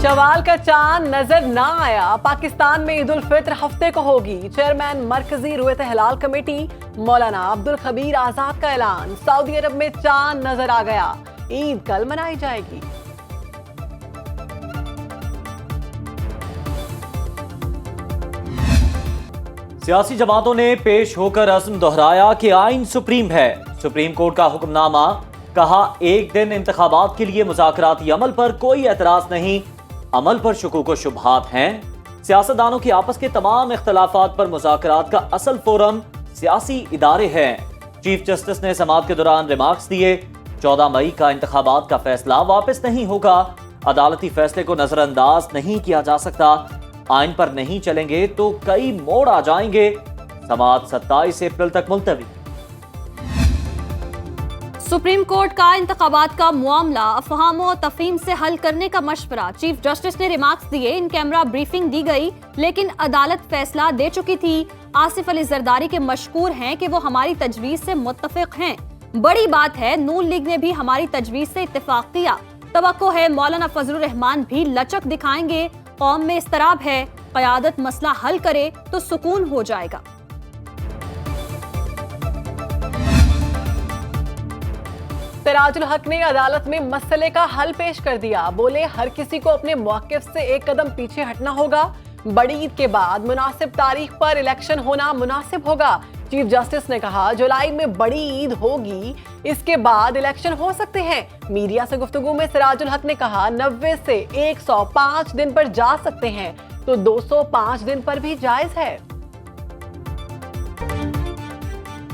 शवाल का चांद नजर ना आया। पाकिस्तान में ईद उल फित्र हफ्ते को होगी। चेयरमैन मरकजी रुयत हिलाल कमेटी मौलाना अब्दुल खबीर आजाद का ऐलान। सऊदी अरब में चांद नजर आ गया। ईद कल मनाई जाएगी। सियासी जमातों ने पेश होकर अज़्म दोहराया कि आइन सुप्रीम है। सुप्रीम कोर्ट का हुक्मनामा, कहा एक दिन इंतखाबात के लिए मुज़ाकराती अमल पर कोई एतराज नहीं, अमल पर शुकूक शुबहात हैं। सियासतदानों की आपस के तमाम इख्तलाफात पर मुज़ाकरात का असल फोरम सियासी इदारे हैं। चीफ जस्टिस ने समाअत के दौरान रिमार्क्स दिए। 14 मई का इंतखाबात का फैसला वापस नहीं होगा। अदालती फैसले को नजरअंदाज नहीं किया जा सकता। आइन पर नहीं चलेंगे तो कई मोड़ आ जाएंगे। समाअत 27 अप्रैल तक मुलतवी। सुप्रीम कोर्ट का इंतखाबात का मामला अफहाम और तफहीम से हल करने का मशवरा। चीफ जस्टिस ने रिमार्क्स दिए। इन कैमरा ब्रीफिंग दी गई, लेकिन अदालत फैसला दे चुकी थी। आसिफ अली जरदारी के मशकूर हैं कि वो हमारी तजवीज से मुत्तफिक हैं। बड़ी बात है, नून लीग ने भी हमारी तजवीज से इत्तेफाक किया। तवक्को है मौलाना फजलुर रहमान भी लचक दिखाएंगे। कौम में इस्तराब है, क़यादत मसला हल करे तो सुकून हो जाएगा। सिराजुल हक ने अदालत में मसले का हल पेश कर दिया। बोले हर किसी को अपने मौक़िफ़ से एक कदम पीछे हटना होगा। बड़ी ईद के बाद मुनासिब तारीख पर इलेक्शन होना मुनासिब होगा। चीफ जस्टिस ने कहा जुलाई में बड़ी ईद होगी, इसके बाद इलेक्शन हो सकते हैं। मीडिया से गुफ्तगू में सिराजुल हक ने कहा 90 से 105 दिन पर जा सकते हैं तो 205 दिन पर भी जायज है।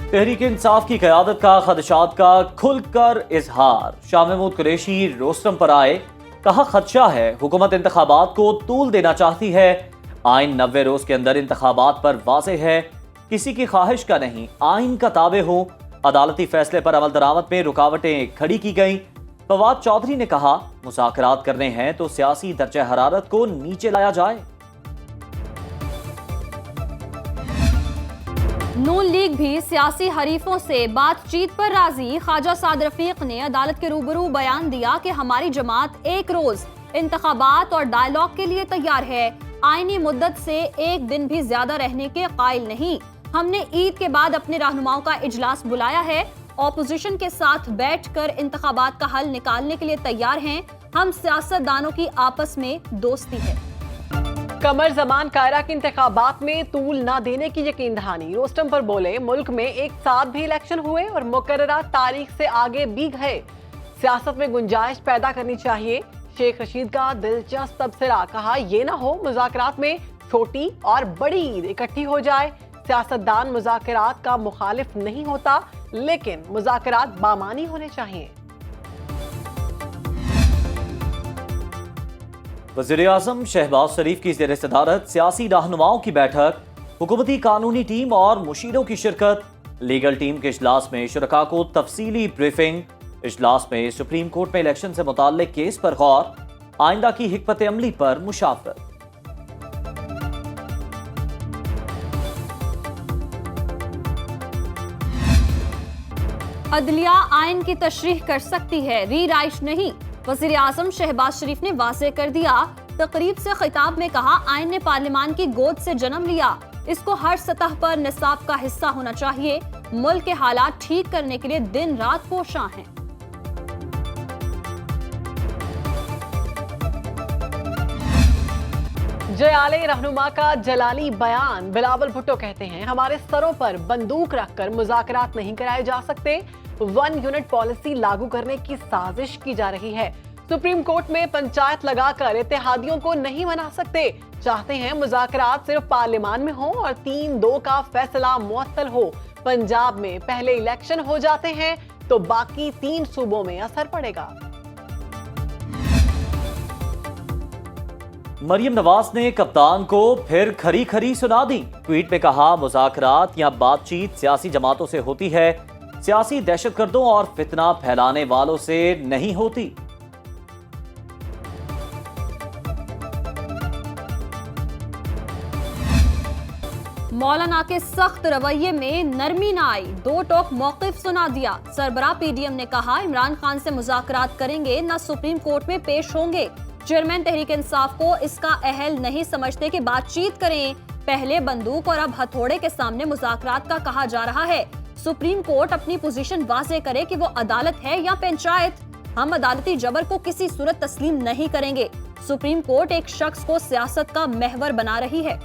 तहरीक इंसाफ की क़यादत का खदशात का खुलकर इजहार। शाह महमूद कुरैशी रोस्टम पर आए, कहा खदशा है हुकूमत इंतखाबात को तूल देना चाहती है। आइन 90 रोज के अंदर इंतखाबात पर वाज़ेह है, किसी की ख्वाहिश का नहीं, आइन का ताबे हो। अदालती फैसले पर अमल दरामद में रुकावटें खड़ी की गई। फवाद चौधरी ने कहा मुज़ाकरात करने हैं तो सियासी दर्जे हरारत को नीचे लाया जाए। नून लीग भी सियासी हरीफों से बातचीत पर राजी। ख्वाजा साद रफीक ने अदालत के रूबरू बयान दिया कि हमारी जमात एक रोज इंतखाबात और डायलॉग के लिए तैयार है। आईनी मुद्दत से एक दिन भी ज्यादा रहने के कायल नहीं। हमने ईद के बाद अपने रहनुमाओं का इजलास बुलाया है। ऑपोजिशन के साथ बैठकर इंतखाबात का हल निकालने के लिए तैयार हैं। हम सियासतदानों की आपस में दोस्ती है। कमर जमान कायरा के इंतखाबात में तूल ना देने की यकीन दहानी। रोस्टम पर बोले मुल्क में एक साथ भी इलेक्शन हुए और मुकर्ररा तारीख से आगे भी गए। सियासत में गुंजाइश पैदा करनी चाहिए। शेख रशीद का दिलचस्प तबसरा, कहा ये ना हो मुज़ाकरात में छोटी और बड़ी ईद इकट्ठी हो जाए। सियासतदान मुज़ाकरात का मुखालिफ नहीं होता, लेकिन मुज़ाकरात बामानी होने चाहिए। वज़ीर-ए-आज़म शहबाज शरीफ की ज़ेर सदारत सियासी रहनुमाओं की बैठक। हुकूमती कानूनी टीम और मुशीरों की शिरकत। लीगल टीम के इजलास में शुरका को तफसीली ब्रीफिंग। इजलास में सुप्रीम कोर्ट में इलेक्शन से मुताल्लिक केस पर गौर। आइंदा की हिकमत अमली पर मुशावरत। अदलिया आइन की तशरीह कर सकती है, रीराइट नहीं। वज़ीर आज़म शहबाज शरीफ ने वाज़ेह कर दिया। तकरीब से खिताब में कहा आइन ने पार्लियामान की गोद से जन्म लिया, इसको हर सतह पर निसाब का हिस्सा होना चाहिए। मुल्क के हालात ठीक करने के लिए दिन रात कोशां हैं। जयाले रहनुमा का जलाली बयान। बिलावल भुट्टो कहते हैं हमारे सरों पर बंदूक रखकर मुज़ाकरात नहीं कराए जा सकते। 1 यूनिट पॉलिसी लागू करने की साजिश की जा रही है। सुप्रीम कोर्ट में पंचायत लगाकर इत्तेहादियों को नहीं मना सकते। चाहते हैं मुज़ाकरात सिर्फ पार्लियामान में हो और 3-2 का फैसला मुअत्तल हो। पंजाब में पहले इलेक्शन हो जाते हैं तो बाकी 3 सूबों में असर पड़ेगा। मरियम नवाज ने कप्तान को फिर खरी खरी सुना दी। ट्वीट में कहा मुज़ाकरात या बातचीत सियासी जमातों से होती है, सियासी दहशतगर्दों और फितना फैलाने वालों से नहीं होती। मौलाना के सख्त रवैये में नरमी न आई, 2 टोक मौक़िफ़ सुना दिया। सरबराह पीडीएम ने कहा इमरान खान से मुज़ाकरात करेंगे, न सुप्रीम कोर्ट में पेश होंगे। चेयरमैन तहरीक इंसाफ को इसका अहल नहीं समझते कि बातचीत करें, पहले बंदूक और अब हथौड़े के सामने मुज़ाकरात का कहा जा रहा है। सुप्रीम कोर्ट अपनी पोजीशन वाज़ेह करे कि वो अदालत है या पंचायत। हम अदालती जबर को किसी सूरत तस्लीम नहीं करेंगे। सुप्रीम कोर्ट एक शख्स को सियासत का महवर बना रही है।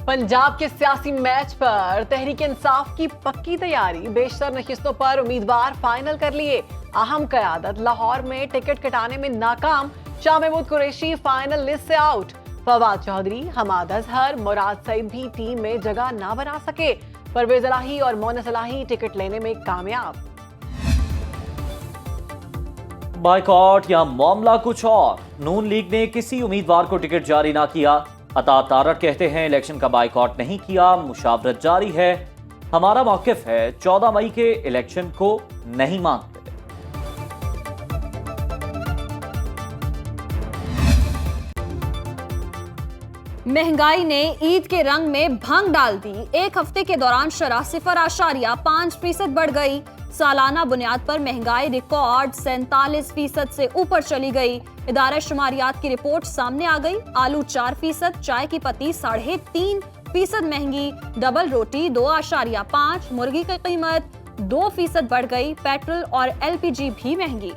पंजाब के सियासी मैच पर तहरीक इंसाफ की पक्की तैयारी, बेशतर नशिस्तों पर उम्मीदवार फाइनल कर लिए। अहम क़यादत लाहौर में टिकट कटाने में नाकाम, शाह महमूद कुरैशी फाइनल लिस्ट से आउट। फवाद चौधरी, हमाद अजहर, मुराद सईद भी टीम में जगह ना बना सके। परवेज इलाही और मोनस इलाही टिकट लेने में कामयाब। बाइकॉट या मामला कुछ और, नून लीग ने किसी उम्मीदवार को टिकट जारी ना किया। अता तारड़ कहते हैं इलेक्शन का बाइकॉट नहीं किया, मुशावरत जारी है। हमारा मौक़िफ़ है 14 मई के इलेक्शन को नहीं मानते। महंगाई ने ईद के रंग में भंग डाल दी। एक हफ्ते के दौरान शरह 0.5% बढ़ गई। सालाना बुनियाद पर महंगाई रिकॉर्ड 47% से ऊपर चली गई। इदारा शुमारियात की रिपोर्ट सामने आ गई। आलू 4%, चाय की पत्ती 3.5% महंगी, डबल रोटी 2.5, मुर्गी की कीमत 2% बढ़ गई। पेट्रोल और LPG भी महंगी।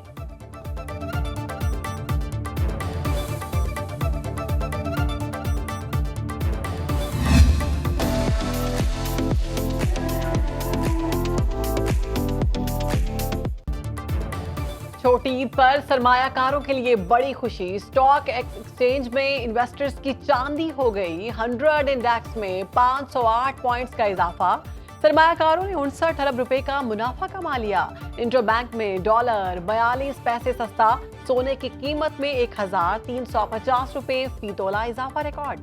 छोटी ईद पर सरमायाकारों के लिए बड़ी खुशी। स्टॉक एक्सचेंज में इन्वेस्टर्स की चांदी हो गई। 100 इंडेक्स में 508 पॉइंट्स का इजाफा। सरमायाकारों ने 59 अरब रुपए का मुनाफा कमा लिया। इंटरबैंक में डॉलर 42 पैसे सस्ता, सोने की कीमत में 1350 रुपए फी तोला इजाफा रिकॉर्ड।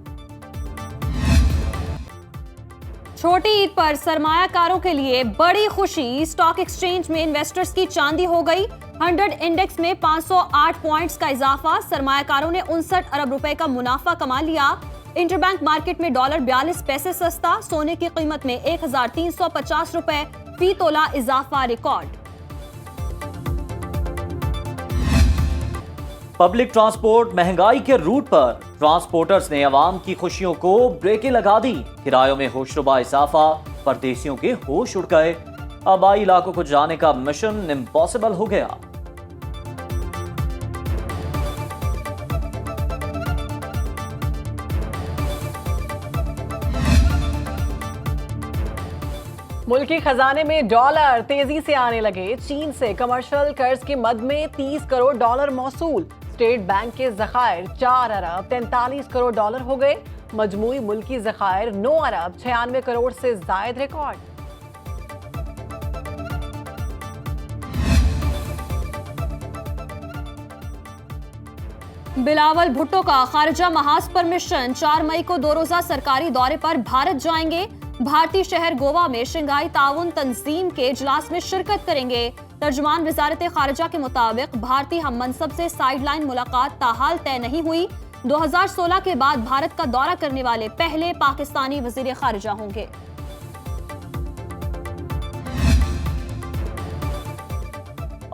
छोटी ईद पर सरमायाकारों के लिए बड़ी खुशी। स्टॉक एक्सचेंज में इन्वेस्टर्स की चांदी हो गई। 100 इंडेक्स में 508 पॉइंट्स का इजाफा। सरमायाकारों ने 59 अरब रुपए का मुनाफा कमा लिया। इंटरबैंक मार्केट में डॉलर 42 पैसे सस्ता, सोने की कीमत में 1350 रुपए फी तोला इजाफा रिकॉर्ड। पब्लिक ट्रांसपोर्ट महंगाई के रूट पर ट्रांसपोर्टर्स ने अवाम की खुशियों को ब्रेकें लगा दी। किरायों में होशरुबा इजाफा, परदेसियों के होश उड़ गए। आबाई इलाकों को जाने का मिशन इम्पॉसिबल हो गया। मुल्की खजाने में डॉलर तेजी से आने लगे। चीन से कमर्शियल कर्ज के मद में 30 करोड़ डॉलर मौसूल। स्टेट बैंक के ज़खायर 4 अरब 43 करोड़ डॉलर हो गए। मजमूई मुल्की ज़खायर 9 अरब 96 करोड़ से जायद रिकॉर्ड। बिलावल भुट्टो का खारजा महाज पर मिशन। 4 मई को 2 रोजा सरकारी दौरे पर भारत जाएंगे। भारतीय शहर गोवा में शंघाई ताउन तंजीम के इजलास में शिरकत करेंगे। तर्जुमान वजारत खारजा के मुताबिक भारतीय हम मनसब से साइडलाइन मुलाकात ताहाल तय नहीं हुई। 2016 के बाद भारत का दौरा करने वाले पहले पाकिस्तानी वजीर खारजा होंगे।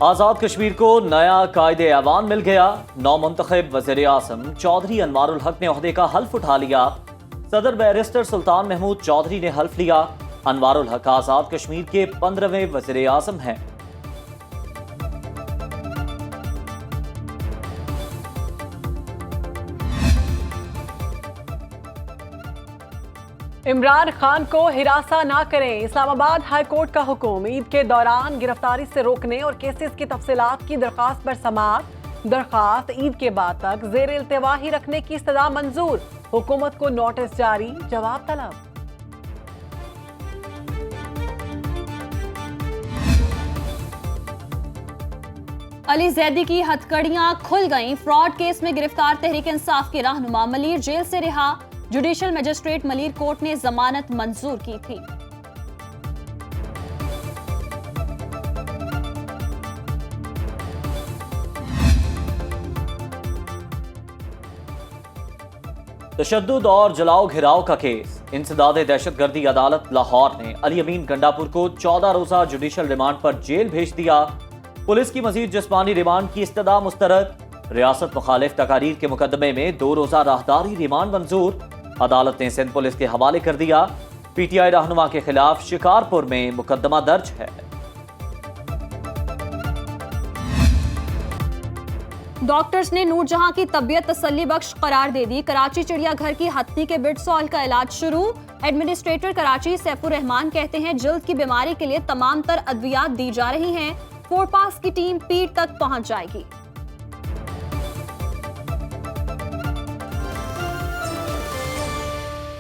आजाद कश्मीर को नया कायदे ऐवान मिल गया। नौमुंतखब वज़ीर आज़म चौधरी अनवारुल हक ने ओहदे का हल्फ उठा लिया। सदर बैरिस्टर सुल्तान महमूद चौधरी ने हल्फ लिया। अनवारुल हक आजाद कश्मीर के 15वें वज़ीर आज़म हैं। इमरान खान को हिरासा ना करें, इस्लामाबाद हाई कोर्ट का हुक्म। ईद के दौरान गिरफ्तारी से रोकने और केसेस की तफसीलात की दरखास्त पर समाअत। दरखास्त ईद के बाद तक जेर इल्तिवा ही रखने की इस्तदा मंजूर। हुकूमत को नोटिस जारी, जवाब तलब। अली जैदी की हथकड़ियां खुल गईं। फ्रॉड केस में गिरफ्तार तहरीक इंसाफ के रहनुमा मलीर जेल से रिहा। जुडिशल मजिस्ट्रेट मलीर कोर्ट ने जमानत मंजूर की थी। तशद्दुद और जलाओ घिराव का केस। इंसदाद दहशतगर्दी अदालत लाहौर ने अली अमीन गंडापुर को 14 रोजा जुडिशल रिमांड पर जेल भेज दिया। पुलिस की मजीद जिस्मानी रिमांड की इस्तदा मुस्तरद। रियासत मुखालिफ तकारीर के मुकदमे में 2 रोजा राहदारी रिमांड मंजूर। अदालत ने सिंध पुलिस के हवाले कर दिया। पीटीआई रहनुमा के खिलाफ शिकारपुर में मुकदमा दर्ज है। डॉक्टर्स ने नूरजहां की तबीयत तसल्ली बख्श करार दे दी। कराची चिड़ियाघर की हत्ती के बिटसॉल का इलाज शुरू। एडमिनिस्ट्रेटर कराची सैफुर रहमान कहते हैं जल्द की बीमारी के लिए तमाम तर अद्वियात दी जा रही हैं। फोरपास की टीम पीर तक पहुंच जाएगी।